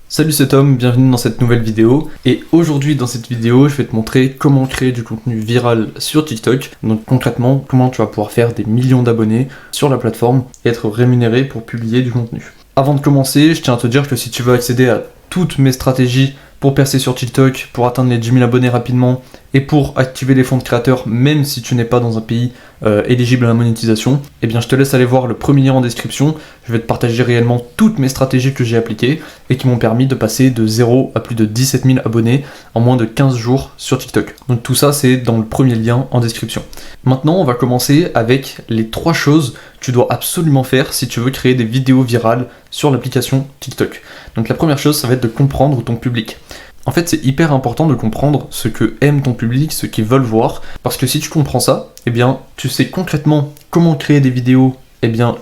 Salut, c'est Tom, bienvenue dans cette nouvelle vidéo. Et aujourd'hui dans cette vidéo, je vais te montrer comment créer du contenu viral sur TikTok. Donc concrètement, comment tu vas pouvoir faire des millions d'abonnés sur la plateforme et être rémunéré pour publier du contenu. Avant de commencer, je tiens à te dire que si tu veux accéder à toutes mes stratégies pour percer sur TikTok, pour atteindre les 10 000 abonnés rapidement et pour activer les fonds de créateurs même si tu n'es pas dans un pays éligible à la monétisation, eh bien je te laisse aller voir le premier lien en description. Je vais te partager réellement toutes mes stratégies que j'ai appliquées et qui m'ont permis de passer de 0 à plus de 17 000 abonnés en moins de 15 jours sur TikTok. Donc tout ça c'est dans le premier lien en description. Maintenant on va commencer avec les 3 choses que tu dois absolument faire si tu veux créer des vidéos virales sur l'application TikTok. Donc la première chose, ça va être de comprendre ton public. En fait, c'est hyper important de comprendre ce que aime ton public, ce qu'ils veulent voir, parce que si tu comprends ça, eh bien, tu sais concrètement comment créer des vidéos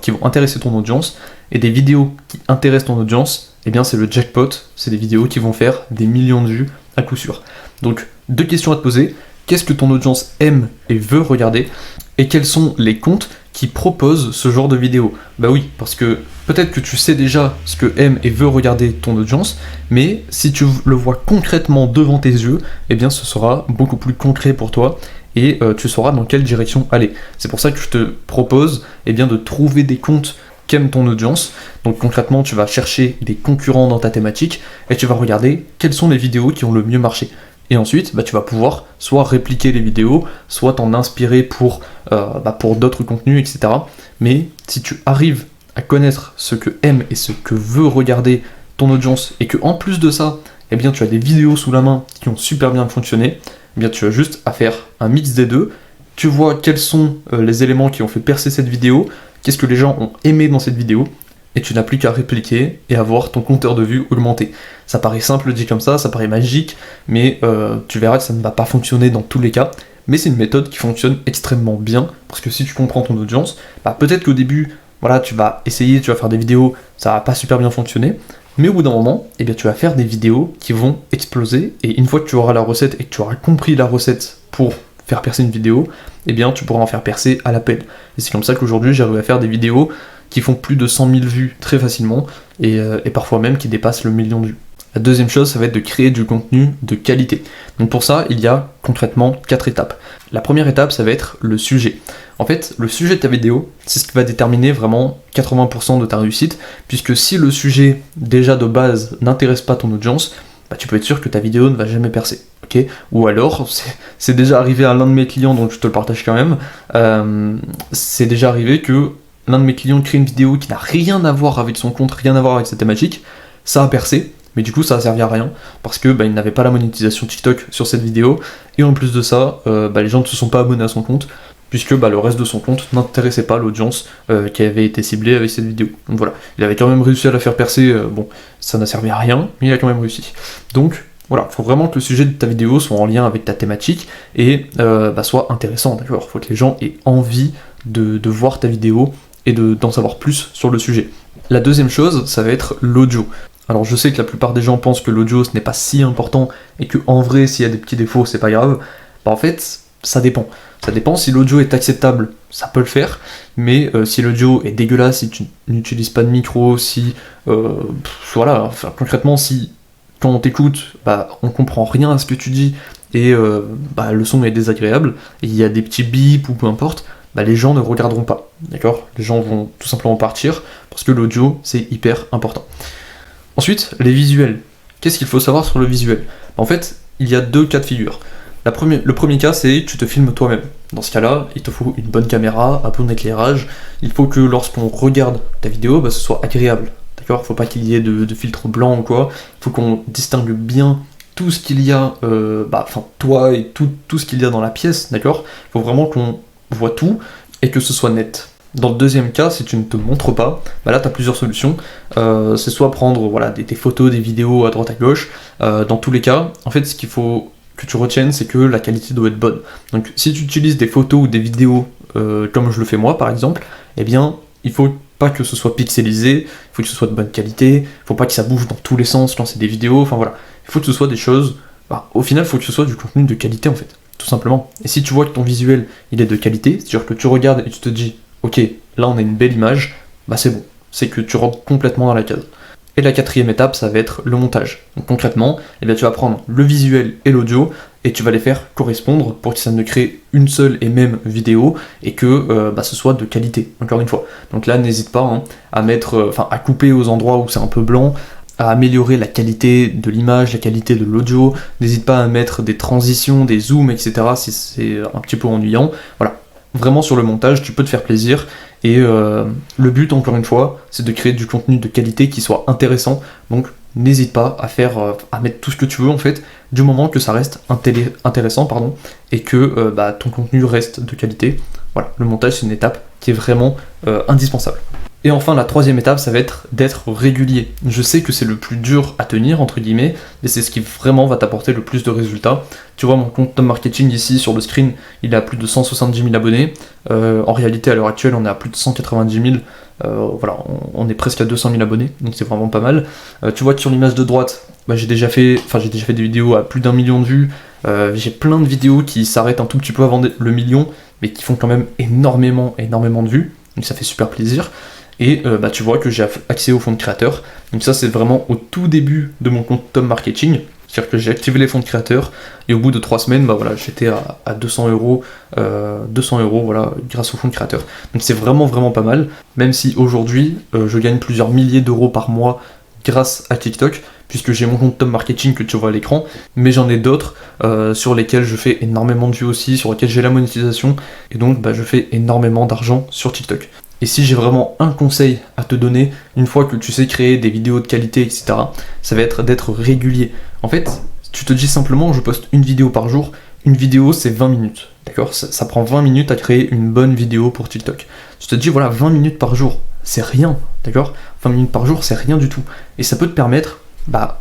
qui vont intéresser ton audience, et des vidéos qui intéressent ton audience, eh bien, c'est le jackpot, c'est des vidéos qui vont faire des millions de vues à coup sûr. Donc, 2 questions à te poser. Qu'est-ce que ton audience aime et veut regarder? Et quels sont les comptes qui proposent ce genre de vidéos? Bah oui, parce que peut-être que tu sais déjà ce que aime et veut regarder ton audience, mais si tu le vois concrètement devant tes yeux, eh bien ce sera beaucoup plus concret pour toi et tu sauras dans quelle direction aller. C'est pour ça que je te propose de trouver des comptes qu'aime ton audience. Donc concrètement, tu vas chercher des concurrents dans ta thématique et tu vas regarder quelles sont les vidéos qui ont le mieux marché. Et ensuite, tu vas pouvoir soit répliquer les vidéos, soit t'en inspirer pour d'autres contenus, etc. Mais si tu arrives à connaître ce que aime et ce que veut regarder ton audience, et que en plus de ça, eh bien, tu as des vidéos sous la main qui ont super bien fonctionné, eh bien, tu as juste à faire un mix des deux. Tu vois quels sont les éléments qui ont fait percer cette vidéo, qu'est-ce que les gens ont aimé dans cette vidéo, et tu n'as plus qu'à répliquer et avoir ton compteur de vues augmenté. Ça paraît simple dit comme ça paraît magique, mais tu verras que ça ne va pas fonctionner dans tous les cas. Mais c'est une méthode qui fonctionne extrêmement bien, parce que si tu comprends ton audience, peut-être qu'au début, tu vas essayer, tu vas faire des vidéos, ça va pas super bien fonctionner, mais au bout d'un moment, tu vas faire des vidéos qui vont exploser, et une fois que tu auras la recette et que tu auras compris la recette pour faire percer une vidéo, tu pourras en faire percer à l'appel. Et c'est comme ça qu'aujourd'hui, j'arrive à faire des vidéos qui font plus de 100 000 vues très facilement, et parfois même qui dépassent le million de vues. La deuxième chose, ça va être de créer du contenu de qualité. Donc pour ça, il y a concrètement 4 étapes. La première étape, ça va être le sujet. En fait, le sujet de ta vidéo, c'est ce qui va déterminer vraiment 80% de ta réussite, puisque si le sujet, déjà de base, n'intéresse pas ton audience, tu peux être sûr que ta vidéo ne va jamais percer. Okay, ou alors, c'est déjà arrivé à l'un de mes clients, donc je te le partage quand même, c'est déjà arrivé que l'un de mes clients crée une vidéo qui n'a rien à voir avec son compte, rien à voir avec sa thématique, ça a percé, mais du coup ça a servi à rien, parce que il n'avait pas la monétisation TikTok sur cette vidéo, et en plus de ça, les gens ne se sont pas abonnés à son compte, puisque le reste de son compte n'intéressait pas l'audience qui avait été ciblée avec cette vidéo. Donc voilà, il avait quand même réussi à la faire percer, ça n'a servi à rien, mais il a quand même réussi. Donc voilà, il faut vraiment que le sujet de ta vidéo soit en lien avec ta thématique, et soit intéressant, d'accord? Il faut que les gens aient envie de voir ta vidéo, et d'en savoir plus sur le sujet. La deuxième chose, ça va être l'audio. Alors je sais que la plupart des gens pensent que l'audio ce n'est pas si important, et que en vrai s'il y a des petits défauts c'est pas grave. En fait, ça dépend. Ça dépend, si l'audio est acceptable, ça peut le faire, mais si l'audio est dégueulasse, si tu n'utilises pas de micro, si... concrètement, si quand on t'écoute, on comprend rien à ce que tu dis, et le son est désagréable, et il y a des petits bips ou peu importe, les gens ne regarderont pas, d'accord? Les gens vont tout simplement partir, parce que l'audio, c'est hyper important. Ensuite, les visuels. Qu'est-ce qu'il faut savoir sur le visuel? En fait, il y a 2 cas de figure. Le premier cas, c'est tu te filmes toi-même. Dans ce cas-là, il te faut une bonne caméra, un bon éclairage. Il faut que lorsqu'on regarde ta vidéo, ce soit agréable, d'accord? Il ne faut pas qu'il y ait de filtre blanc ou quoi. Il faut qu'on distingue bien tout ce qu'il y a, toi et tout ce qu'il y a dans la pièce, d'accord? Il faut vraiment qu'on voit tout et que ce soit net. Dans le deuxième cas, si tu ne te montres pas, là tu as plusieurs solutions. C'est soit prendre des photos, des vidéos à droite à gauche. Dans tous les cas, en fait, ce qu'il faut que tu retiennes, c'est que la qualité doit être bonne. Donc si tu utilises des photos ou des vidéos comme je le fais moi par exemple, il faut pas que ce soit pixelisé, il faut que ce soit de bonne qualité, il faut pas que ça bouge dans tous les sens quand c'est des vidéos, il faut que ce soit des choses, au final il faut que ce soit du contenu de qualité en fait, tout simplement. Et si tu vois que ton visuel il est de qualité, c'est-à-dire que tu regardes et tu te dis ok, là on a une belle image, c'est bon, c'est que tu rentres complètement dans la case. Et la quatrième étape, ça va être le montage. Donc concrètement, eh bien, tu vas prendre le visuel et l'audio et tu vas les faire correspondre pour que ça ne crée une seule et même vidéo et que ce soit de qualité, encore une fois. Donc là, n'hésite pas à mettre, à couper aux endroits où c'est un peu blanc, à améliorer la qualité de l'image, la qualité de l'audio. N'hésite pas à mettre des transitions, des zooms, etc. si c'est un petit peu ennuyant. Voilà. Vraiment sur le montage, tu peux te faire plaisir et le but, encore une fois, c'est de créer du contenu de qualité qui soit intéressant. Donc n'hésite pas à mettre tout ce que tu veux en fait, du moment que ça reste intéressant et que ton contenu reste de qualité. Voilà, le montage c'est une étape qui est vraiment indispensable. Et enfin, la troisième étape, ça va être d'être régulier. Je sais que c'est le plus dur à tenir, entre guillemets, mais c'est ce qui vraiment va t'apporter le plus de résultats. Tu vois, mon compte Tom Marketing ici, sur le screen, il a plus de 170 000 abonnés. En réalité, à l'heure actuelle, on est à plus de 190 000. On est presque à 200 000 abonnés, donc c'est vraiment pas mal. Tu vois que sur l'image de droite, j'ai déjà fait des vidéos à plus d'1 million de vues. J'ai plein de vidéos qui s'arrêtent un tout petit peu avant le million, mais qui font quand même énormément de vues. Donc ça fait super plaisir. Et tu vois que j'ai accès au fonds de créateur. Donc ça c'est vraiment au tout début de mon compte Tom Marketing. C'est-à-dire que j'ai activé les fonds de créateur et au bout de 3 semaines, j'étais à 200 euros, grâce au fonds de créateur. Donc c'est vraiment pas mal, même si aujourd'hui je gagne plusieurs milliers d'euros par mois grâce à TikTok, puisque j'ai mon compte Tom Marketing que tu vois à l'écran, mais j'en ai d'autres sur lesquels je fais énormément de vues aussi, sur lesquels j'ai la monétisation, et donc je fais énormément d'argent sur TikTok. Et si j'ai vraiment un conseil à te donner, une fois que tu sais créer des vidéos de qualité, etc., ça va être d'être régulier. En fait, tu te dis simplement, je poste une vidéo par jour. Une vidéo, c'est 20 minutes, d'accord ? Ça prend 20 minutes à créer une bonne vidéo pour TikTok. Tu te dis, 20 minutes par jour, c'est rien, d'accord ? 20 minutes par jour, c'est rien du tout. Et ça peut te permettre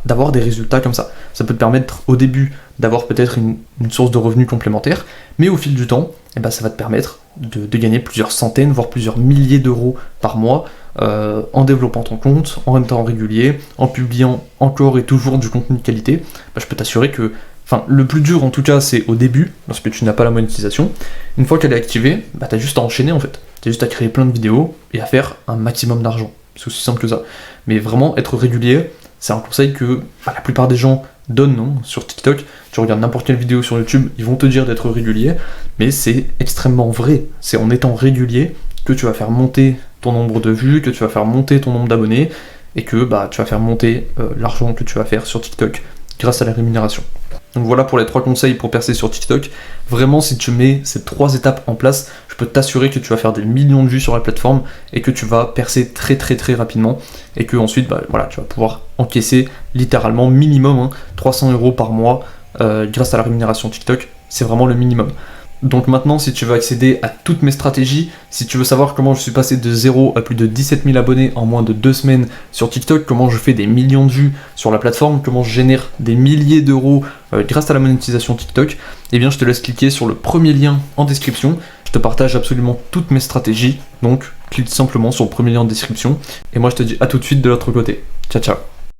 d'avoir des résultats comme ça. Ça peut te permettre au début d'avoir peut-être une source de revenus complémentaire, mais au fil du temps, ça va te permettre de gagner plusieurs centaines, voire plusieurs milliers d'euros par mois en développant ton compte, en étant régulier, en publiant encore et toujours du contenu de qualité. Je peux t'assurer que le plus dur en tout cas c'est au début, lorsque tu n'as pas la monétisation. Une fois qu'elle est activée, t'as juste à enchaîner en fait. T'as juste à créer plein de vidéos et à faire un maximum d'argent. C'est aussi simple que ça. Mais vraiment être régulier, c'est un conseil que la plupart des gens donnent sur TikTok. Tu regardes n'importe quelle vidéo sur YouTube, ils vont te dire d'être régulier, mais c'est extrêmement vrai. C'est en étant régulier que tu vas faire monter ton nombre de vues, que tu vas faire monter ton nombre d'abonnés, et que tu vas faire monter l'argent que tu vas faire sur TikTok grâce à la rémunération. Donc voilà pour les 3 conseils pour percer sur TikTok. Vraiment, si tu mets ces 3 étapes en place, je peux t'assurer que tu vas faire des millions de vues sur la plateforme et que tu vas percer très rapidement et que ensuite tu vas pouvoir encaisser littéralement minimum 300 euros par mois grâce à la rémunération TikTok. C'est vraiment le minimum. Donc maintenant, si tu veux accéder à toutes mes stratégies, si tu veux savoir comment je suis passé de 0 à plus de 17 000 abonnés en moins de 2 semaines sur TikTok, comment je fais des millions de vues sur la plateforme, comment je génère des milliers d'euros grâce à la monétisation TikTok, je te laisse cliquer sur le premier lien en description. Je te partage absolument toutes mes stratégies, donc clique simplement sur le premier lien en description. Et moi je te dis à tout de suite de l'autre côté. Ciao ciao.